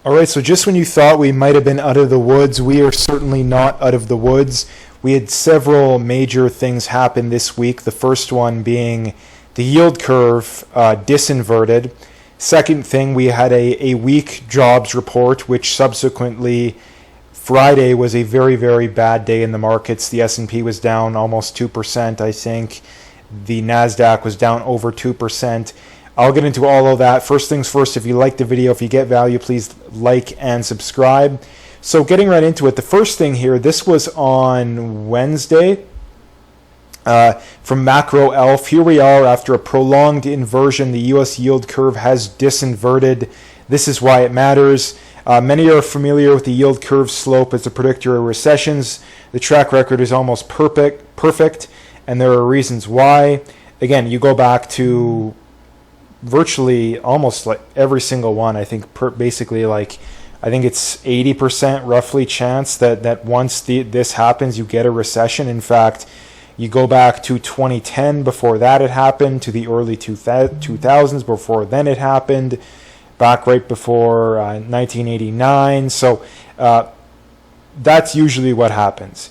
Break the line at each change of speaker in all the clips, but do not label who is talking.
All right, so just when you thought we might have been out of the woods, we are certainly not out of the woods. We had several major things happen this week. The first one being the yield curve disinverted. Second thing, we had a weak jobs report, which subsequently Friday was a very, very bad day in the markets. The S&P was down almost 2%, I think. The NASDAQ was down over 2%. I'll get into all of that. First things first, if you like the video, if you get value, please like and subscribe. So getting right into it, the first thing here, this was on Wednesday from Macro Elf. Here we are after a prolonged inversion. The U.S. yield curve has disinverted. This is why it matters. Many are familiar with the yield curve slope as a predictor of recessions. The track record is almost perfect, and there are reasons why. Again, you go back to virtually almost like every single one. I think basically like I think it's 80% roughly chance that once this happens, you get a recession. In fact, you go back to 2010 before that it happened, to the early 2000s before then it happened, back right before 1989. So that's usually what happens.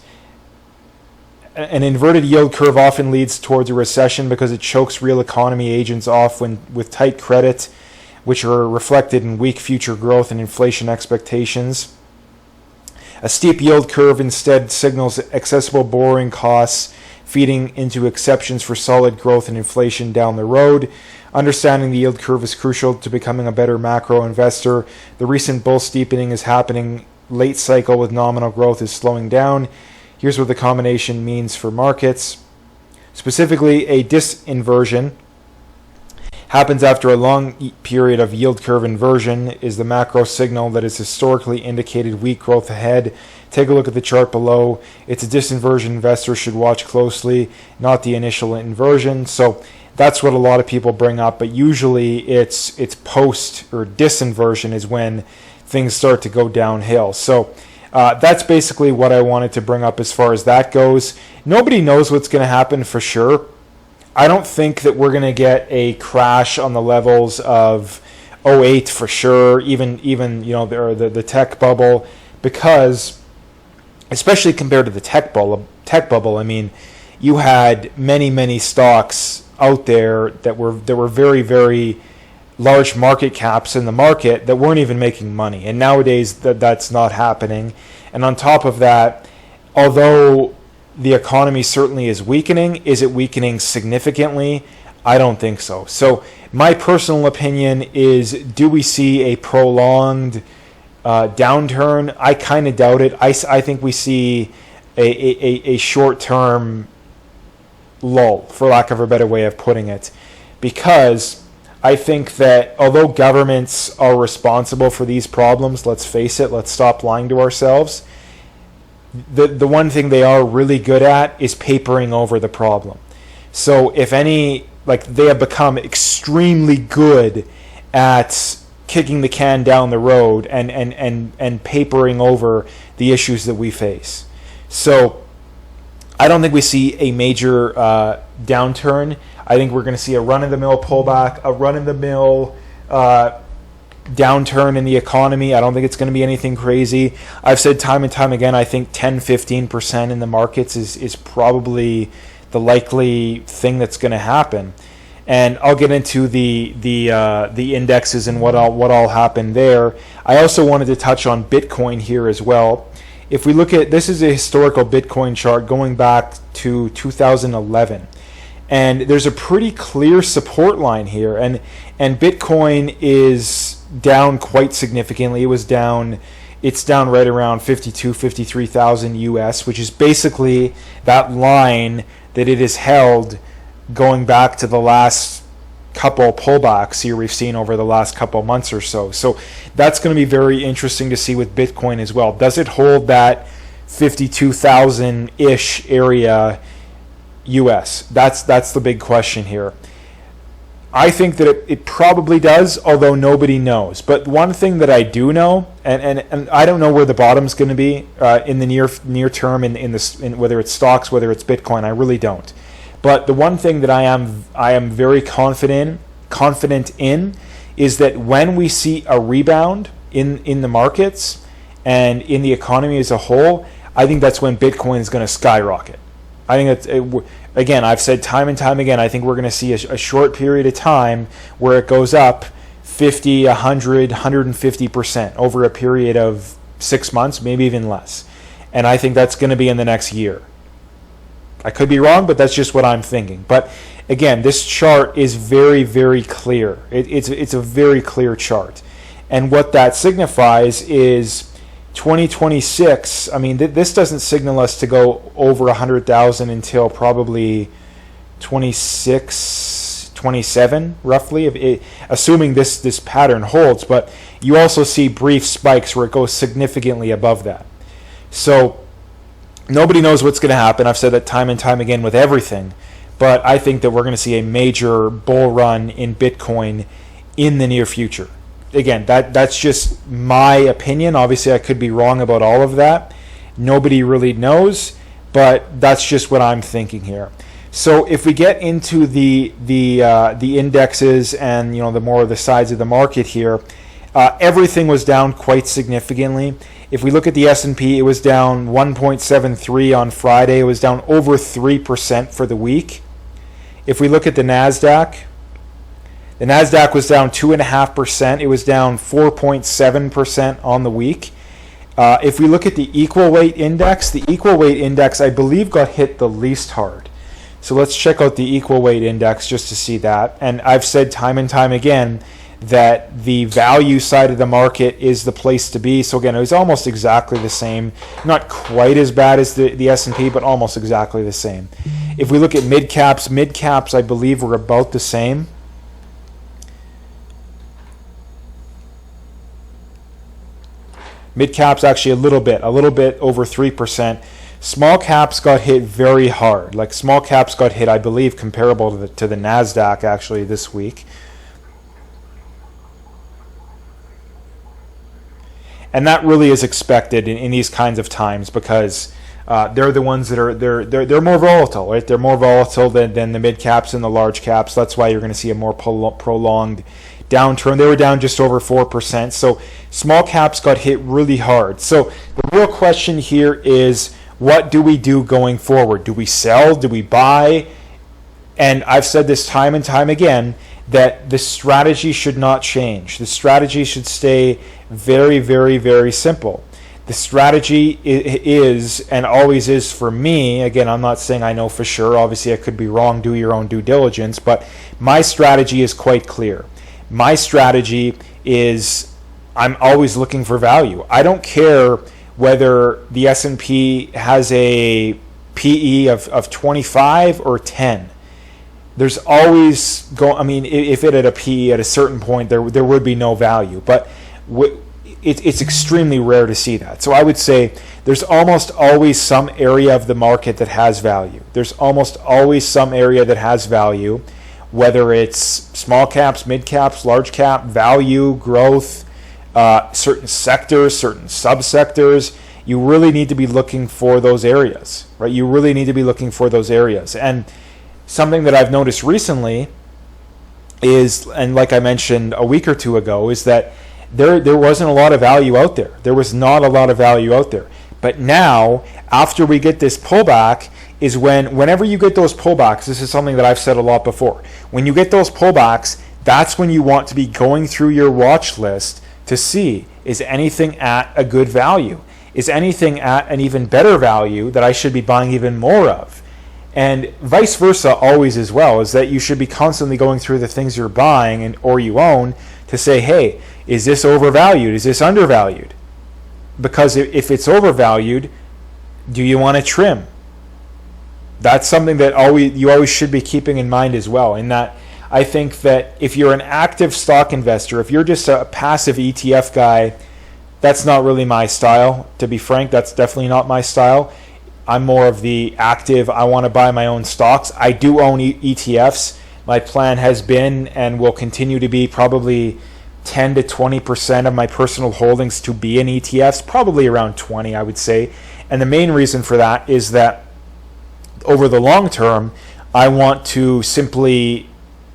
An inverted yield curve often leads towards a recession because it chokes real economy agents off with tight credit, which are reflected in weak future growth and inflation expectations. A steep yield curve instead signals accessible borrowing costs, feeding into exceptions for solid growth and inflation down the road. Understanding the yield curve is crucial to becoming a better macro investor. The recent bull steepening is happening late cycle with nominal growth is slowing down. Here's what the combination means for markets. Specifically, a disinversion happens after a long period of yield curve inversion is the macro signal that has historically indicated weak growth ahead. Take a look at the chart below. It's a disinversion investors should watch closely, not the initial inversion. So that's what a lot of people bring up, but usually it's post or disinversion is when things start to go downhill. So that's basically what I wanted to bring up as far as that goes. Nobody knows what's going to happen for sure. I don't think that we're going to get a crash on the levels of '08 for sure, even the tech bubble, because especially compared to the tech bubble, I mean, you had many stocks out there that were very, very large market caps in the market that weren't even making money, and nowadays that's not happening. And on top of that, although the economy certainly is weakening, is it weakening significantly? I don't think so. So my personal opinion is, do we see a prolonged downturn? I kind of doubt it. I think we see a short-term lull, for lack of a better way of putting it, because I think that although governments are responsible for these problems, let's face it, let's stop lying to ourselves, the one thing they are really good at is papering over the problem. So if any, like, they have become extremely good at kicking the can down the road and papering over the issues that we face. So I don't think we see a major downturn. I think we're going to see a run-of-the-mill pullback, a run-of-the-mill downturn in the economy. I don't think it's going to be anything crazy. I've said time and time again, I think 10-15% in the markets is probably the likely thing that's going to happen. And I'll get into the indexes and what all happened there. I also wanted to touch on Bitcoin here as well. If we look at, this is a historical Bitcoin chart going back to 2011. And there's a pretty clear support line here, and Bitcoin is down quite significantly. It's down right around 53,000 US, which is basically that line that it has held going back to the last couple pullbacks here we've seen over the last couple months or so. So that's going to be very interesting to see with Bitcoin as well. Does it hold that 52,000-ish area US? That's the big question here. I think that it probably does, although nobody knows. But one thing that I do know, and I don't know where the bottom's going to be in the near term in whether it's stocks, whether it's Bitcoin, I really don't. But the one thing that I am very confident in is that when we see a rebound in the markets and in the economy as a whole, I think that's when Bitcoin is going to skyrocket. I think that's, again, I've said time and time again, I think we're going to see a short period of time where it goes up 50, 100, 150% over a period of 6 months, maybe even less. And I think that's going to be in the next year. I could be wrong, but that's just what I'm thinking. But again, this chart is very, very clear. It's a very clear chart. And what that signifies is 2026, I mean, this doesn't signal us to go over 100,000 until probably 26, 27, roughly, assuming this pattern holds. But you also see brief spikes where it goes significantly above that. So nobody knows what's going to happen. I've said that time and time again with everything. But I think that we're going to see a major bull run in Bitcoin in the near future. Again, that's just my opinion. Obviously, I could be wrong about all of that. Nobody really knows, but that's just what I'm thinking here. So if we get into the indexes and the more of the sides of the market here, everything was down quite significantly. If we look at the S&P, it was down 1.73 on Friday. It was down over 3% for the week. If we look at the NASDAQ was down 2.5%. It was down 4.7% on the week. If we look at the equal weight index, I believe got hit the least hard. So let's check out the equal weight index just to see that. And I've said time and time again that the value side of the market is the place to be. So again, it was almost exactly the same. Not quite as bad as the S&P, but almost exactly the same. If we look at mid caps I believe were about the same. Mid caps actually a little bit over 3%. Small caps got hit very hard. Like small caps got hit, I believe, comparable to the NASDAQ actually this week. And that really is expected in these kinds of times because they're the ones that are they're more volatile, right? They're more volatile than the mid caps and the large caps. That's why you're going to see a more prolonged downturn. They were down just over 4%. So small caps got hit really hard. So the real question here is, what do we do going forward? Do we sell? Do we buy? And I've said this time and time again that the strategy should not change. The strategy should stay very, very, very simple. The strategy is and always is for me, again, I'm not saying I know for sure. Obviously, I could be wrong. Do your own due diligence. But my strategy is quite clear. My strategy is I'm always looking for value. I don't care whether the S&P has a PE of 25 or 10. There's always if it had a PE at a certain point, there would be no value. But it's extremely rare to see that. So I would say there's almost always some area of the market that has value. There's almost always some area that has value, whether it's small caps, mid caps, large cap, value, growth, certain sectors, certain subsectors. You really need to be looking for those areas, right? You really need to be looking for those areas. And something that I've noticed recently is, and like I mentioned a week or two ago, is that there wasn't a lot of value out there. There was not a lot of value out there. But now, after we get this pullback, is whenever you get those pullbacks, this is something that I've said a lot before. When you get those pullbacks, that's when you want to be going through your watch list to see, is anything at a good value? Is anything at an even better value that I should be buying even more of? And vice versa always as well, is that you should be constantly going through the things you're buying or you own to say, hey, is this overvalued? Is this undervalued? Because if it's overvalued, do you want to trim? That's something that you always should be keeping in mind as well. In that, I think that if you're an active stock investor, if you're just a passive ETF guy, that's not really my style. To be frank, that's definitely not my style. I'm more of the active, I want to buy my own stocks. I do own ETFs. My plan has been and will continue to be probably 10 to 20% of my personal holdings to be in ETFs, probably around 20, I would say. And the main reason for that is that over the long term, I want to simply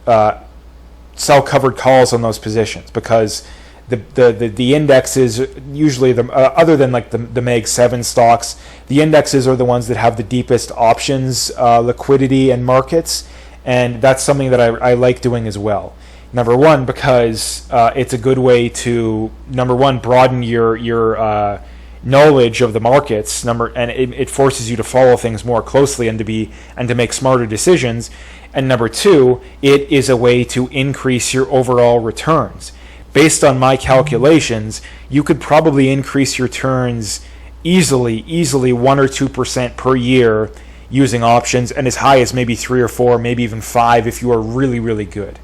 sell covered calls on those positions, because the indexes usually other than like the Mag 7 stocks, the indexes are the ones that have the deepest options liquidity and markets, and that's something that I like doing as well. Number one, because it's a good way to broaden your knowledge of the markets. And it forces you to follow things more closely and to make smarter decisions. And number two, it is a way to increase your overall returns. Based on my calculations, you could probably increase your returns easily 1 or 2% per year using options, and as high as maybe 3 or 4, maybe even 5 if you are really, really good.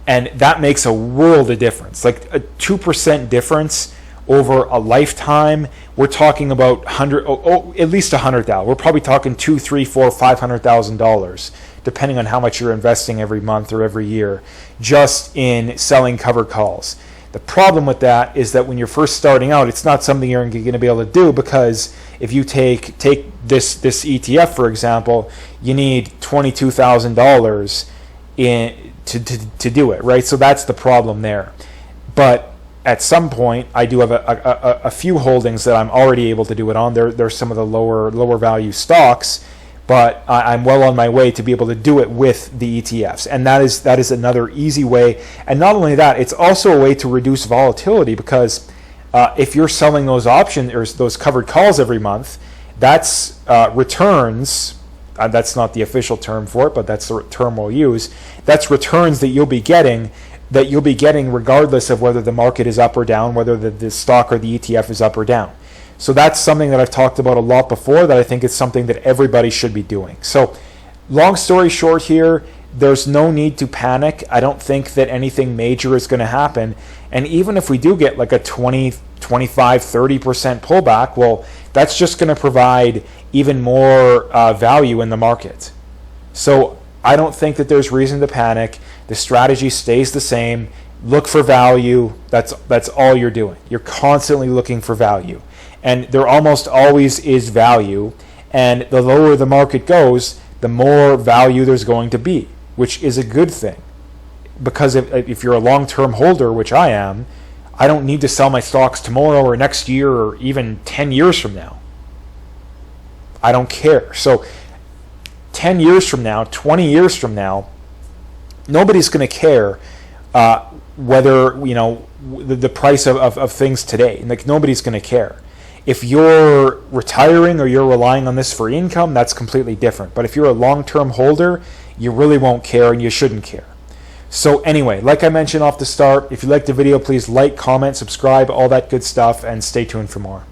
And that makes a world of difference. Like a 2% difference over a lifetime, we're talking about at least $100,000. We're probably talking $200,000, $300,000, $400,000, $500,000, depending on how much you're investing every month or every year, just in selling covered calls. The problem with that is that when you're first starting out, it's not something you're going to be able to do, because if you take this ETF, for example, you need $22,000 to do it, right? So that's the problem there. But at some point, I do have a few holdings that I'm already able to do it on. There's some of the lower value stocks, but I'm well on my way to be able to do it with the ETFs. And that is another easy way. And not only that, it's also a way to reduce volatility, because if you're selling those options or those covered calls every month, that's returns. That's not the official term for it, but that's the term we'll use. That's returns that you'll be getting regardless of whether the market is up or down, whether the stock or the ETF is up or down. So that's something that I've talked about a lot before, that I think is something that everybody should be doing. So long story short here, there's no need to panic. I don't think that anything major is going to happen. And even if we do get like a 20, 25, 30% pullback, well, that's just going to provide even more value in the market. So I don't think that there's reason to panic. The strategy stays the same. Look for value. That's all you're doing. You're constantly looking for value. And there almost always is value. And the lower the market goes, the more value there's going to be, which is a good thing. Because if you're a long-term holder, which I am, I don't need to sell my stocks tomorrow or next year or even 10 years from now. I don't care. So 10 years from now, 20 years from now, nobody's going to care whether, the price of things today. Like, nobody's going to care. If you're retiring or you're relying on this for income, that's completely different. But if you're a long-term holder, you really won't care, and you shouldn't care. So anyway, like I mentioned off the start, if you liked the video, please like, comment, subscribe, all that good stuff, and stay tuned for more.